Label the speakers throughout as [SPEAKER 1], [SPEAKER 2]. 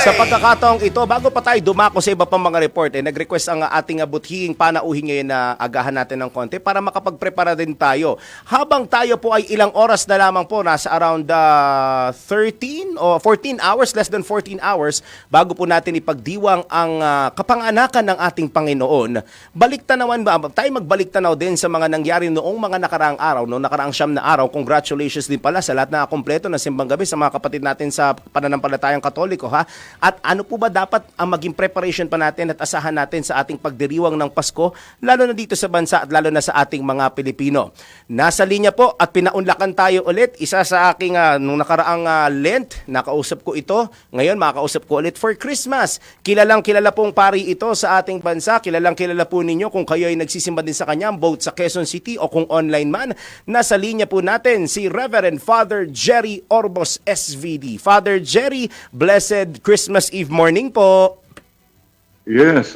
[SPEAKER 1] Sa pagkakataong ito, bago pa tayo dumako sa iba pang mga report, nag-request ang ating buthing panauhin ngayon na agahan natin ng konti para makapagprepara din tayo. Habang tayo po ay ilang oras na lamang po, nasa around 13 o 14 hours, less than 14 hours, bago po natin ipagdiwang ang kapanganakan ng ating Panginoon. Baliktanawan ba? Tayo magbaliktanaw din sa mga nangyari noong mga nakaraang araw, noong nakaraang siyam na araw. Congratulations din pala sa lahat na kumpleto ng simbang gabi sa mga kapatid natin sa pananampalatayang Katoliko, ha? At ano po ba dapat ang maging preparation pa natin at asahan natin sa ating pagdiriwang ng Pasko, lalo na dito sa bansa at lalo na sa ating mga Pilipino? Nasa linya po at pinaunlakan tayo ulit. Isa sa aking nung nakaraang Lent, nakausap ko ito. Ngayon makakausap ko ulit for Christmas. Kilalang kilala pong pari ito sa ating bansa. Kilalang kilala po ninyo kung kayo ay nagsisimba din sa kanya, both sa Quezon City o kung online man. Nasa linya po natin si Reverend Father Jerry Orbos SVD. Father Jerry, blessed Christmas Eve morning po.
[SPEAKER 2] Yes,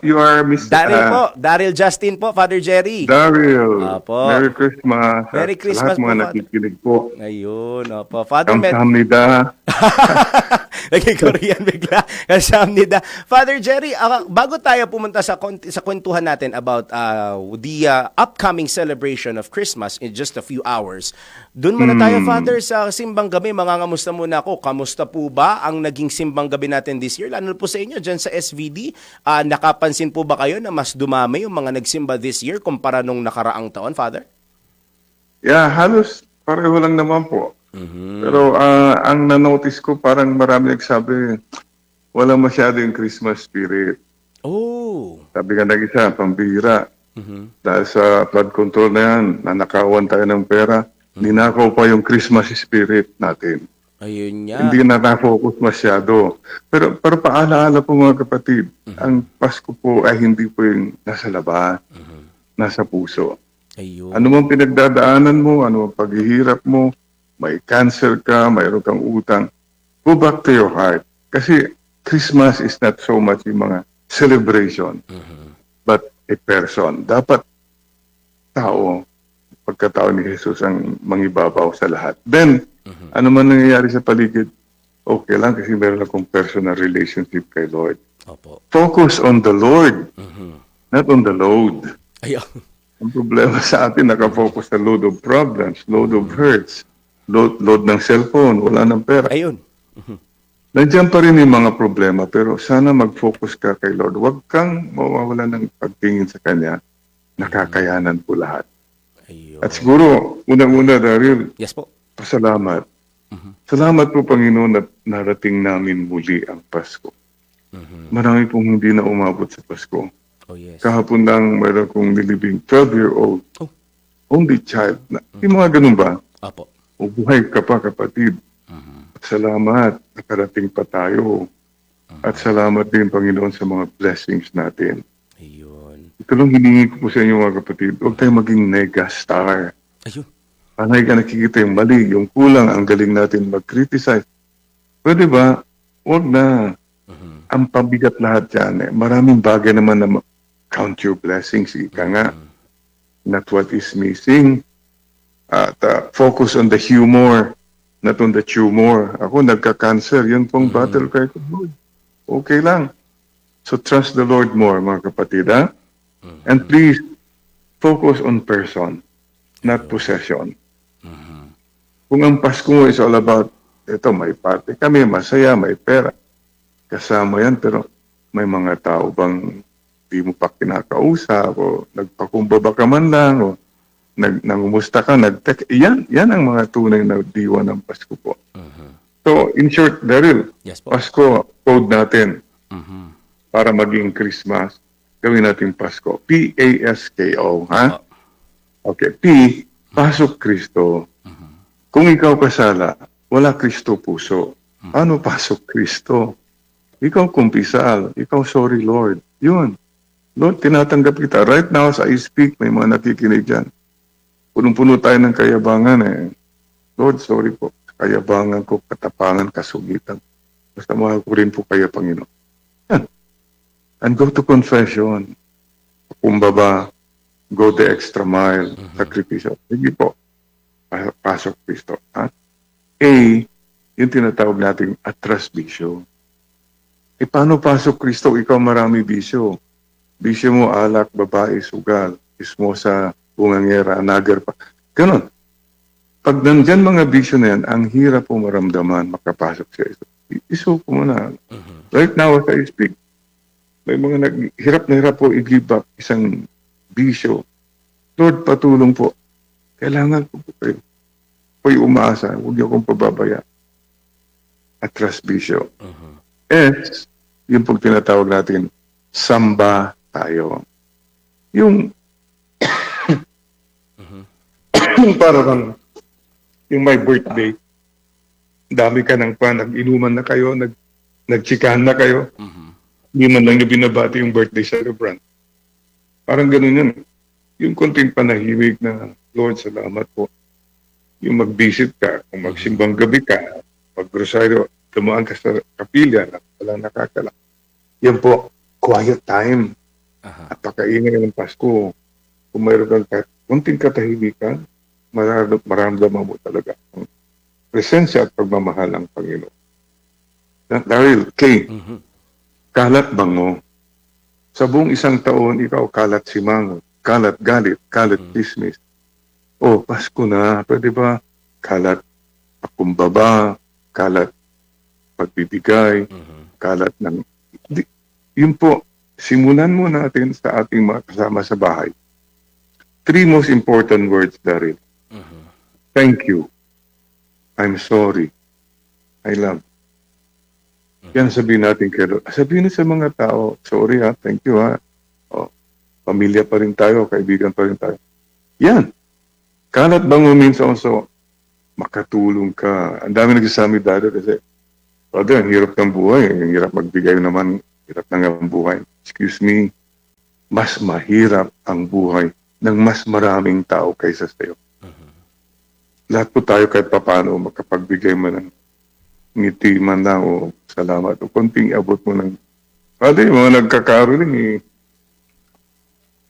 [SPEAKER 2] you are Mr.
[SPEAKER 1] Daryl po, Daryl Justin po, Father Jerry.
[SPEAKER 2] Daryl.
[SPEAKER 1] Opo.
[SPEAKER 2] Merry Christmas.
[SPEAKER 1] Merry Christmas
[SPEAKER 2] sa lahat mga
[SPEAKER 1] po,
[SPEAKER 2] nakikinig po.
[SPEAKER 1] Ayun, opo. Father
[SPEAKER 2] Kamsahamnida.
[SPEAKER 1] Naging Korean bigla. Kamsahamnida. Father Jerry, bago tayo pumunta sa kwentuhan natin about the upcoming celebration of Christmas in just a few hours, doon muna tayo, Father, sa simbang gabi. Mangangamusta muna ako. Kamusta po ba ang naging simbang gabi natin this year? Lalo po sa inyo, dyan sa SVD. Nakapansin po ba kayo na mas dumami yung mga nagsimba this year kumpara nung nakaraang taon, Father?
[SPEAKER 2] Yeah, halos pareho lang naman po. Pero ang na-notice ko, parang marami nagsabi, wala masyado yung Christmas spirit.
[SPEAKER 1] Oh.
[SPEAKER 2] Sabi nga nag-isa, pambihira. Dahil sa flood control na yan, nanakawan tayo ng pera, ninakaw pa yung Christmas spirit natin.
[SPEAKER 1] Ayun niya.
[SPEAKER 2] Hindi na na-focus masyado. Pero paalaala po mga kapatid, ang Pasko po ay hindi po yung nasa labas, nasa puso.
[SPEAKER 1] Ayun.
[SPEAKER 2] Ano mang pinagdadaanan mo, ano mang paghihirap mo, may cancer ka, mayroon kang utang, go back to your heart. Kasi Christmas is not so much yung mga celebration, but a person. Dapat tao, pagkatao ni Jesus ang mangibabaw sa lahat. Then, ano man nangyayari sa paligid, okay lang kasi meron akong personal relationship kay Lord.
[SPEAKER 1] Opo.
[SPEAKER 2] Focus on the Lord, not on the load.
[SPEAKER 1] Ayun.
[SPEAKER 2] Ang problema sa atin, nakafocus sa load of problems, load of hurts, load ng cellphone, wala ng pera.
[SPEAKER 1] Ayun.
[SPEAKER 2] Nandiyan pa rin yung mga problema, pero sana mag-focus ka kay Lord. Huwag kang mawawala ng pagtingin sa Kanya. Nakakayanan po lahat.
[SPEAKER 1] Ayun.
[SPEAKER 2] At siguro, unang-una, Daryl,
[SPEAKER 1] Yes po.
[SPEAKER 2] pasalamat. Salamat po, Panginoon, at narating namin muli ang Pasko. Marami pong hindi na umabot sa Pasko.
[SPEAKER 1] Oh yes.
[SPEAKER 2] Kahapon lang, mayroon kong nilibing 12-year-old,
[SPEAKER 1] Oh.
[SPEAKER 2] only child. Yung mga ganun ba?
[SPEAKER 1] Opo.
[SPEAKER 2] Buhay ka pa, kapatid. Salamat, nakarating pa tayo. At salamat din, Panginoon, sa mga blessings natin.
[SPEAKER 1] Ayun.
[SPEAKER 2] Ito lang hiningi ko po sa inyo, mga kapatid. Huwag tayong maging nega-star.
[SPEAKER 1] Ayun.
[SPEAKER 2] Panay ka nakikita yung mali, yung kulang, ang galing natin mag-criticize. Pwede ba? Huwag na. Ang pabigat lahat yan. Maraming bagay naman na count your blessings. Ika nga. Not what is missing. At focus on the humor, not on the tumor. Ako nagka-cancer. Yun pong battle kay Lord. Okay lang. So trust the Lord more, mga kapatid. Ha? And please, focus on person, not possession. Kung ang Pasko mo is all about, ito, may party kami, masaya, may pera. Kasama yan, pero may mga tao bang di mo pa kinakausap o nagpakumbaba ka man lang o nangumusta ka, nag-text. Yan ang mga tunay na diwa ng Pasko po. So, in short, Daryl,
[SPEAKER 1] Yes po.
[SPEAKER 2] Pasko, code natin para maging Christmas, gawin natin Pasko. P-A-S-K-O, ha? Okay, P, pasok Kristo. Kung ikaw kasala, wala Kristo puso. Ano pasok Kristo? Ikaw kumpisal. Ikaw sorry, Lord. Yun. Lord, tinatanggap kita. Right now, as I speak, may mga nakikinig dyan. Punong-puno tayo ng kayabangan eh. Lord, sorry po. Kayabangan ko, katapangan, kasugitan. Basta mahal ko rin po kayo, Panginoon. Yan. And go to confession. Kumbaba, go the extra mile, sakripisyo. Sige po. Pasok Kristo. At A, yung tinatawag nating atras bisyo. E paano pasok Kristo, ikaw marami bisyo? Bisyo mo, alak, babae, sugal, ismosa, bungangera, nagar pa. Ganon. Pag nandyan mga bisyo na yan, ang hirap po maramdaman makapasok sa iso. Iso po muna. Right now, as I speak, may mga hirap na hirap po i-give up isang bisyo. Lord, patulong po. Kailangan po kayo. Ako'y umaasa. Huwag niyo akong pababaya. Atras bisyo. S, yung pong tinatawag natin, samba tayo. Yung parang yung my birthday, dami ka ng nag-inuman na kayo, nagtsikahan na kayo, hindi man lang yung binabati yung birthday celebrant. Parang ganun yun. Yung konting panahimik na, Lord, salamat po. Yung mag-visit ka, kung magsimbang gabi ka, mag-rosaryo, dumaan ka sa kapilya na walang nakakala. Yan po, quiet time. At pakaingay ng Pasko. Kung mayroon kang konting katahimikan, maramdaman mo talaga ang presensya at pagmamahal ng Panginoon. Dahil, Kay, kalat bango. Sa buong isang taon, ikaw kalat simango, kalat galit, kalat chismis. Oh, Pasko na, pwede ba? Kalat pakumbaba, kalat pagbibigay, kalat ng... Yun po, simulan mo natin sa ating mga kasama sa bahay. 3 most important words, Daryl. Thank you. I'm sorry. I love. Yan sabihin natin kay Lord. Sabihin sa mga tao, sorry ha, thank you ha. O, pamilya pa rin tayo, kaibigan pa rin tayo. Yan. Kalat bang means also, makatulong ka. Ang dami nagsasabi dati kasi, brother, ang hirap ng buhay. Ang hirap magbigay naman, hirap ng ang buhay. Excuse me, mas mahirap ang buhay ng mas maraming tao kaysa sa iyo. Lahat po tayo kahit papano makapagbigay mo ng ngiti man lang o salamat o konting abot mo ng pwede, mga nagkakaroling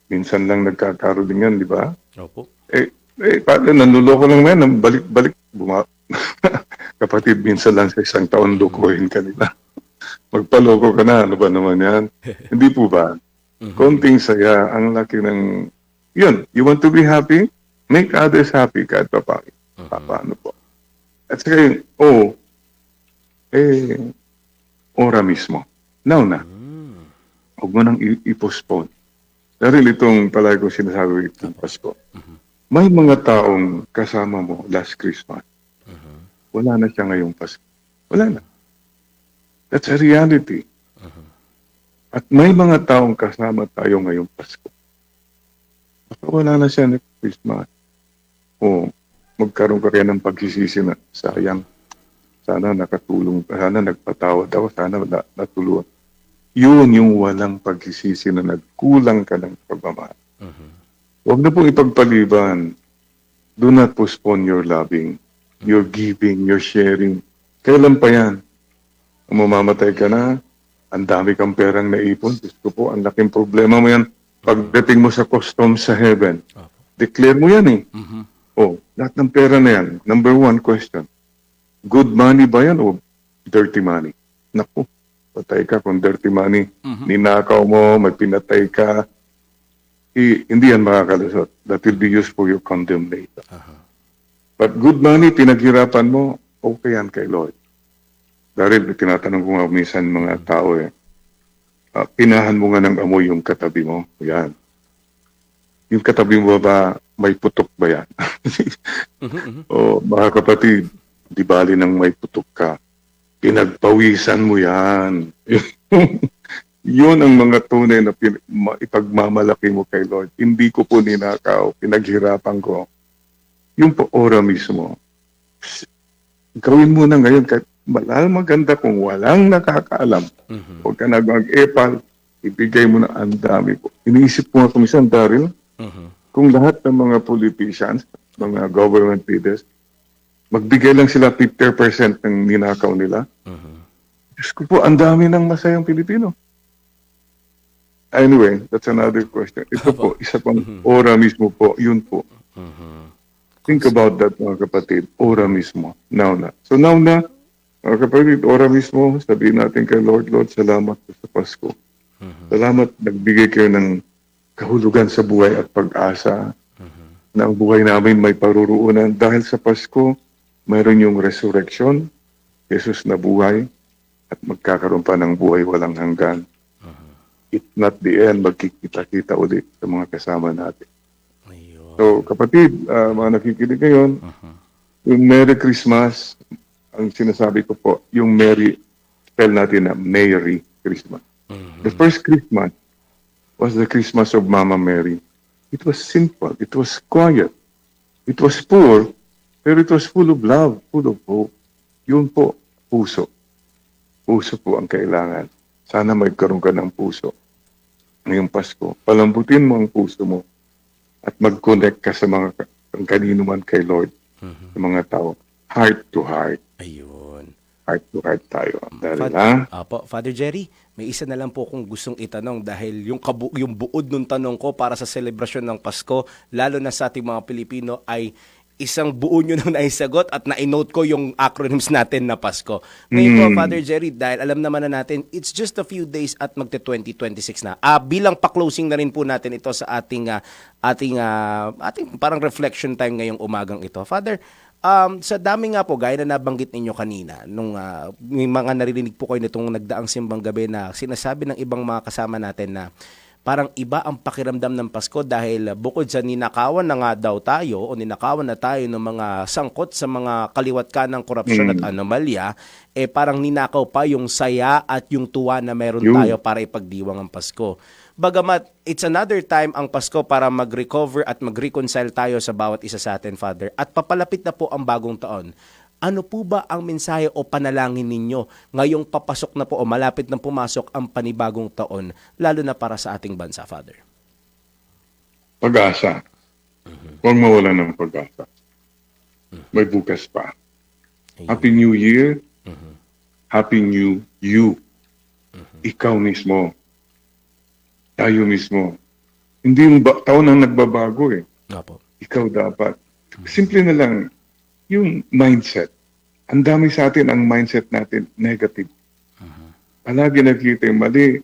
[SPEAKER 2] minsan lang nagkakaroling yan, di ba?
[SPEAKER 1] Opo.
[SPEAKER 2] Paano, nanluloko lang yan, balik-balik kapatid, minsan lang sa isang taon lukuhin ka nila. Magpaloko ka na, ano ba naman yan? Hindi po ba? Konting saya, ang laki ng yun, you want to be happy? Make others happy kahit paano po. At saka yung ora mismo. Now na. Huwag mo nang i-postpone. Dahil itong palagi ko sinasabi itong Pasko. May mga taong kasama mo last Christmas. Wala na siya ngayong Pasko. Wala na. That's a reality. At may mga taong kasama tayo ngayong Pasko. Baka wala na siya next Christmas. O magkaroon ka kaya ng pagsisisi na sayang. Sana nakatulong, sana nagpatawad ako, sana natulungan. Yun yung walang pagsisisi na nagkulang ka ng pagmamahal. Huwag na pong ipagpaliban. Do not postpone your loving, your giving, your sharing. Kailan pa yan? Kung mamamatay ka na, ang dami kang perang naipon. Gusto po, ang laking problema mo yan. Pagdating mo sa customs sa heaven, declare mo yan eh. Oh, lahat ng pera na yan. Number 1 question. Good money ba yan o dirty money? Naku, patay ka kung dirty money. Ninakaw mo, may pinatay ka. Hindi yan makakalusot. That will be used for your condemnation. But good money, pinaghirapan mo, okay yan kay Lord. Dahil tinatanong ko nga minsan mga tao pinahan mo nga ng amoy yung katabi mo. Yan. Yung katabi mo ba, may putok ba yan? O mga kapatid, di bali nang may putok ka, pinagpawisan mo yan. Yun ang mga tunay na ipagmamalaki mo kay Lord. Hindi ko po ninakaw, pinaghirapan ko. Yung po ora mismo. Gawin mo na ngayon kahit maganda kung walang nakakaalam. Huwag ka nag-epal, ibigay mo na ang dami po. Iniisip ko nga kumisan, Daryl, kung lahat ng mga politicians, mga government leaders, magbigay lang sila 50% ng ninakaw nila. Diyos ko po, ang dami ng masayang Pilipino. Anyway, that's another question. Ito po, isa pang ora mismo po, yun po. Think about that mga kapatid, ora mismo. Now na. So now na, Mga kapatid, ora mismo, sabihin natin kay Lord, Lord, salamat po sa Pasko. Salamat, nagbigay kayo ng kahulugan sa buhay at pag-asa na ang buhay namin may paruruunan. Dahil sa Pasko, mayroon yung resurrection, Jesus na buhay, at magkakaroon pa ng buhay walang hanggan. It's not the end, magkikita-kita ulit sa mga kasama natin.
[SPEAKER 1] Ayun.
[SPEAKER 2] So, kapatid, mga nakikinig ngayon, yung Merry Christmas, ang sinasabi ko po, yung Merry, spell natin na Merry Christmas. The first Christmas was the Christmas of Mama Mary. It was simple, it was quiet, it was poor, pero it was full of love, full of hope. Yun po, puso. Puso po ang kailangan. Sana magkaroon ka ng puso ngayong Pasko. Palambutin mo ang puso mo at mag-connect ka sa mga ang kanino man kay Lord, sa mga tao. Heart to heart.
[SPEAKER 1] Ayun.
[SPEAKER 2] Heart to heart tayo. Dahil,
[SPEAKER 1] Apo, Father Jerry, may isa na lang po kung gustong itanong dahil yung buod ng tanong ko para sa selebrasyon ng Pasko, lalo na sa ating mga Pilipino, ay isang buo nyo nang naisagot at na-note ko yung acronyms natin na Pasko. Ngayon po, Father Jerry, dahil alam naman na natin, it's just a few days at magte-2026 na. Bilang pa-closing na rin po natin ito sa ating parang reflection time ngayong umagang ito. Father, sa dami nga po, gaya na nabanggit ninyo kanina, nung may mga naririnig po kayo nitong nagdaang simbang gabi na sinasabi ng ibang mga kasama natin na parang iba ang pakiramdam ng Pasko dahil bukod sa ninakawan na nga daw tayo o ninakawan na tayo ng mga sangkot sa mga kaliwat ka ng korupsyon at anomalya, parang ninakaw pa yung saya at yung tuwa na meron tayo para ipagdiwang ang Pasko. Bagamat it's another time ang Pasko para mag-recover at mag-reconcile tayo sa bawat isa sa atin, Father. At papalapit na po ang bagong taon. Ano po ba ang mensahe o panalangin ninyo ngayong papasok na po o malapit na pumasok ang panibagong taon, lalo na para sa ating bansa, Father?
[SPEAKER 2] Pag-asa. Huwag mawala ng pag-asa. May bukas pa. Happy New Year. Happy New You. Ikaw mismo. Tayo mismo. Hindi yung taon ang nagbabago eh.
[SPEAKER 1] Opo.
[SPEAKER 2] Ikaw dapat. Simple na lang, yung mindset. Ang dami sa atin, ang mindset natin, negative. Palagi nakikita yung mali.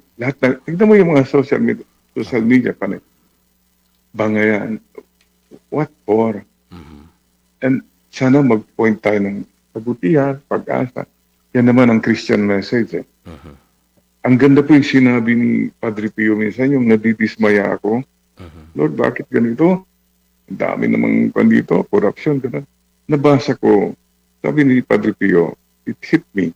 [SPEAKER 2] Tignan mo yung mga social media pa. Bangayan. What for? And sana mag-point tayo ng kabutihan, pag-asa. Yan naman ang Christian message eh. Ang ganda po yung sinabi ni Padre Pio minsan, yung nadidismaya ako. Lord, bakit ganito? Ang dami namang dito, corruption, gano'n. Nabasa ko, sabi ni Padre Pio, it hit me.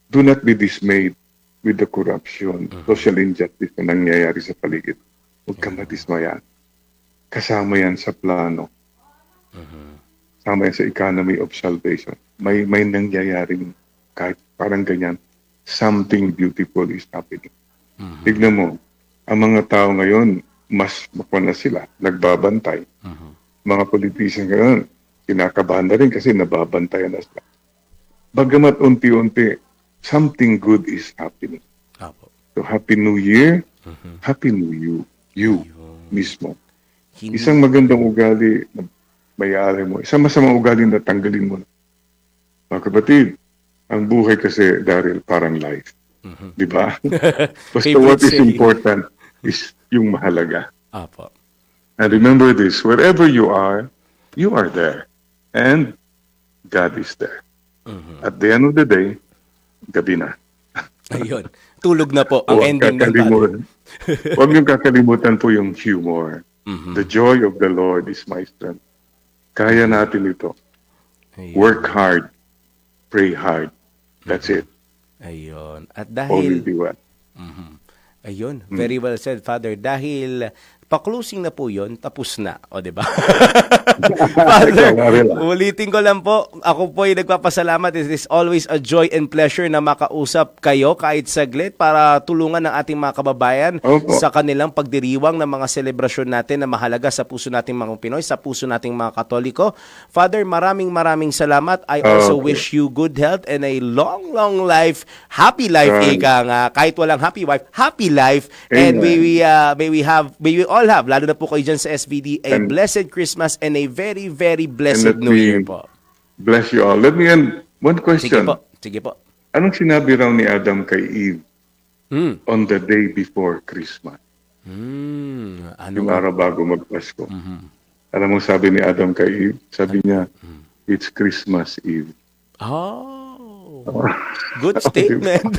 [SPEAKER 2] Do not be dismayed with the corruption, social injustice na nangyayari sa paligid. Huwag kang madismaya. Kasama yan sa plano. Kasama yan sa economy of salvation. May nangyayaring kahit parang ganyan. Something beautiful is happening. Tignan mo, ang mga tao ngayon, mas mapuna sila, nagbabantay. Mga politician ngayon, kinakabahan na rin kasi nababantayan na sila. Bagamat unti-unti, something good is happening.
[SPEAKER 1] Apo.
[SPEAKER 2] So, Happy New Year, Happy New You. You mismo. Isang magandang ugali na may-ari mo. Isang masamang ugali na tanggalin mo. Mga kapatid, ang buhay kasi, Daryl, parang life. Di ba? Basta what is important is yung mahalaga.
[SPEAKER 1] Apo.
[SPEAKER 2] And remember this, wherever you are there. And God is there. At the end of the day, gabi na.
[SPEAKER 1] Ayun. Tulog na po ang ending ng battle.
[SPEAKER 2] Huwag niyong kakalimutan po yung humor. The joy of the Lord is my strength. Kaya natin ito.
[SPEAKER 1] Ayun.
[SPEAKER 2] Work hard. Pray hard. That's it.
[SPEAKER 1] Ayun. At
[SPEAKER 2] Only
[SPEAKER 1] dahil...
[SPEAKER 2] be well.
[SPEAKER 1] Ayun. Very well said, Father. Dahil pa-closing na po yun, tapos na. O, diba? Father, ulitin ko lang po, ako po ay nagpapasalamat. It is always a joy and pleasure na makausap kayo kahit saglit para tulungan ng ating mga kababayan sa kanilang pagdiriwang ng mga selebrasyon natin na mahalaga sa puso nating mga Pinoy, sa puso nating mga Katoliko. Father, maraming salamat. I also wish you good health and a long life, happy life, ika nga. Kahit walang happy wife, happy life. And may we all have, lalo na po kayo dyan sa SVD, a blessed Christmas and a very blessed New Year po.
[SPEAKER 2] Bless you all. Let me end one question.
[SPEAKER 1] Sige po.
[SPEAKER 2] Anong sinabi raw ni Adam kay Eve
[SPEAKER 1] Hmm.
[SPEAKER 2] on the day before Christmas?
[SPEAKER 1] Ano
[SPEAKER 2] Yung
[SPEAKER 1] nga?
[SPEAKER 2] araw bago magpasko.
[SPEAKER 1] Mhm.
[SPEAKER 2] Alam mo sabi ni Adam kay Eve? Sabi niya, it's Christmas Eve.
[SPEAKER 1] Oh. Good statement.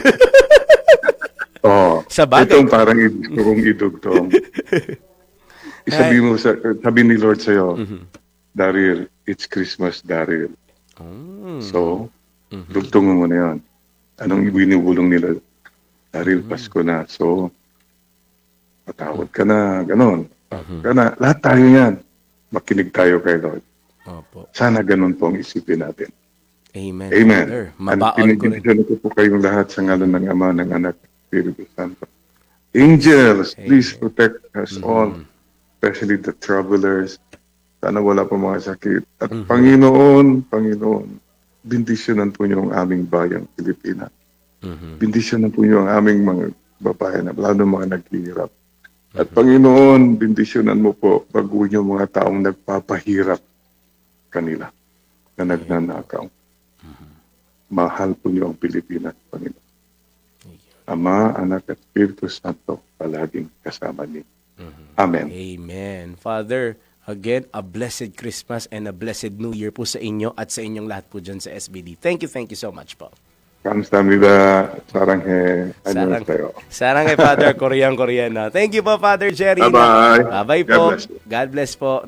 [SPEAKER 2] Oh,
[SPEAKER 1] Sa bagay.
[SPEAKER 2] itong parang gusto kong idugtong. Isabi mo, sabi ni Lord sa'yo, Daryl, it's Christmas, Daryl. So, dugtungan mo na yan. Anong binubulong nila? Daryl, Pasko na. So, patawad ka na, ganon. Ka na. Lahat tayo yan. Makinig tayo kay Lord.
[SPEAKER 1] Opo.
[SPEAKER 2] Sana ganon po ang isipin natin.
[SPEAKER 1] Amen.
[SPEAKER 2] Amen.
[SPEAKER 1] Father.
[SPEAKER 2] At
[SPEAKER 1] Mabaon ko rin.
[SPEAKER 2] pinibigyan ko po kayong lahat sa ngalan ng Ama, ng Anak, ng Espiritu Santo. Angels, please protect us all, especially the travelers. Sana wala pa mga sakit. At Panginoon, bindisyonan po niyo ang aming bayang Pilipinas. Bindisyonan po niyo ang aming mga babayan, lalo mga naghihirap. At Panginoon, bindisyonan mo po, baguhin niyo mga taong nagpapahirap kanila na nagnanakaw. Mahal po niyo ang Pilipinas, Panginoon. Ama, Anak at Espiritu Santo, palaging kasama niyo. Amen.
[SPEAKER 1] Amen. Father, again, a blessed Christmas and a blessed New Year po sa inyo at sa inyong lahat po dyan sa SBD. Thank you so much po.
[SPEAKER 2] Kamsahamnida, saranghe,
[SPEAKER 1] Sarang,
[SPEAKER 2] tayo.
[SPEAKER 1] sarang kay Father Korean. Thank you po, Father Jerry.
[SPEAKER 2] Bye-bye.
[SPEAKER 1] Bye-bye
[SPEAKER 2] God
[SPEAKER 1] po.
[SPEAKER 2] bless you.
[SPEAKER 1] God bless po.